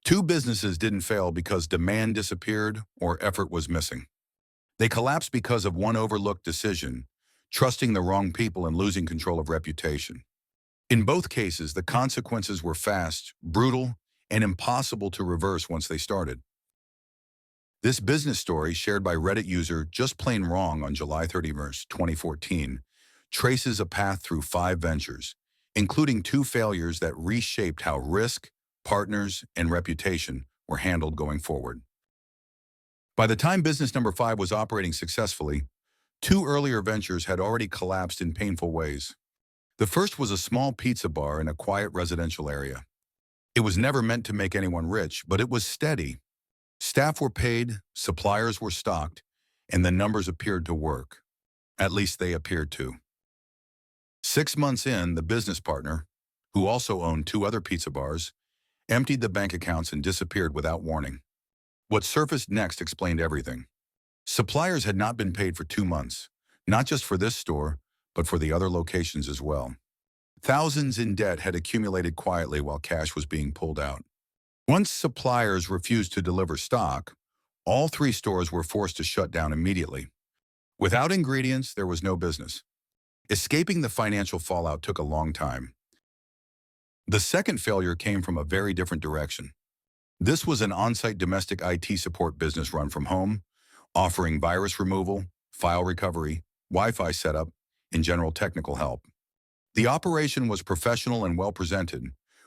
Two businesses didn't fail because demand disappeared or effort was missing. They collapsed because of one overlooked decision, trusting the wrong people and losing control of reputation. In both cases, the consequences were fast, brutal, and impossible to reverse once they started. This business story, shared by Reddit user Just Plain Wrong on July 31st, 2014, traces a path through 5 ventures, including 2 failures that reshaped how risk, partners, and reputation were handled going forward. By the time business number 5 was operating successfully, 2 earlier ventures had already collapsed in painful ways. The first was a small pizza bar in a quiet residential area. It was never meant to make anyone rich, but it was steady. Staff were paid, suppliers were stocked, and the numbers appeared to work. At least they appeared to. 6 months in, the business partner, who also owned 2 other pizza bars, emptied the bank accounts and disappeared without warning. What surfaced next explained everything. Suppliers had not been paid for 2 months, not just for this store, but for the other locations as well. Thousands in debt had accumulated quietly while cash was being pulled out. Once suppliers refused to deliver stock, all 3 stores were forced to shut down immediately. Without ingredients, there was no business. Escaping the financial fallout took a long time. The second failure came from a very different direction. This was an on-site domestic IT support business run from home, offering virus removal, file recovery, Wi-Fi setup, and general technical help. The operation was professional and well-presented,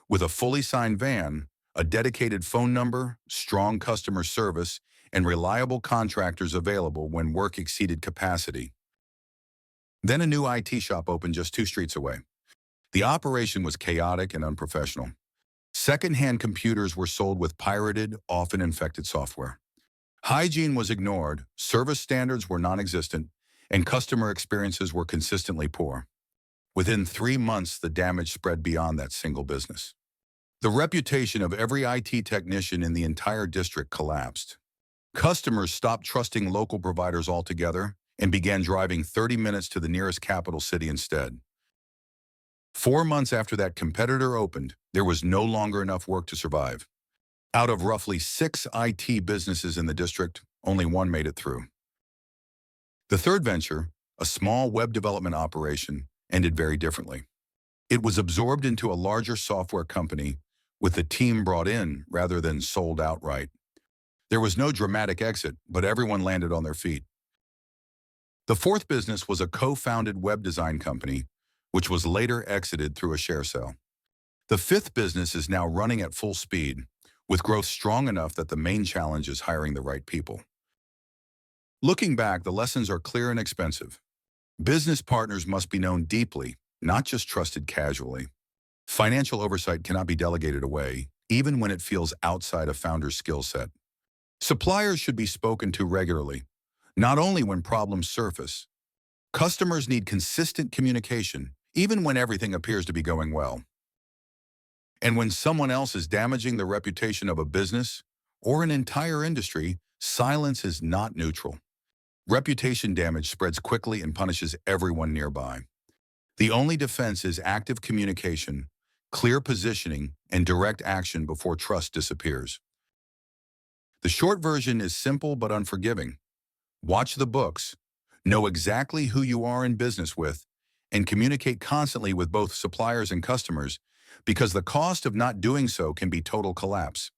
with a fully signed van, a dedicated phone number, strong customer service, and reliable contractors available when work exceeded capacity. Then a new IT shop opened just 2 streets away. The operation was chaotic and unprofessional. Second-hand computers were sold with pirated, often infected software. Hygiene was ignored, service standards were non-existent, and customer experiences were consistently poor. Within 3 months, the damage spread beyond that single business. The reputation of every IT technician in the entire district collapsed. Customers stopped trusting local providers altogether and began driving 30 minutes to the nearest capital city instead. 4 months after that competitor opened, there was no longer enough work to survive. Out of roughly 6 IT businesses in the district, only 1 made it through. The third venture, a small web development operation, ended very differently. It was absorbed into a larger software company with the team brought in rather than sold outright. There was no dramatic exit, but everyone landed on their feet. The fourth business was a co-founded web design company, which was later exited through a share sale. The fifth business is now running at full speed, with growth strong enough that the main challenge is hiring the right people. Looking back, the lessons are clear and expensive. Business partners must be known deeply, not just trusted casually. Financial oversight cannot be delegated away, even when it feels outside a founder's skill set. Suppliers should be spoken to regularly, not only when problems surface. Customers need consistent communication, even when everything appears to be going well. And when someone else is damaging the reputation of a business or an entire industry, silence is not neutral. Reputation damage spreads quickly and punishes everyone nearby. The only defense is active communication, clear positioning, and direct action before trust disappears. The short version is simple but unforgiving. Watch the books, know exactly who you are in business with, and communicate constantly with both suppliers and customers, because the cost of not doing so can be total collapse.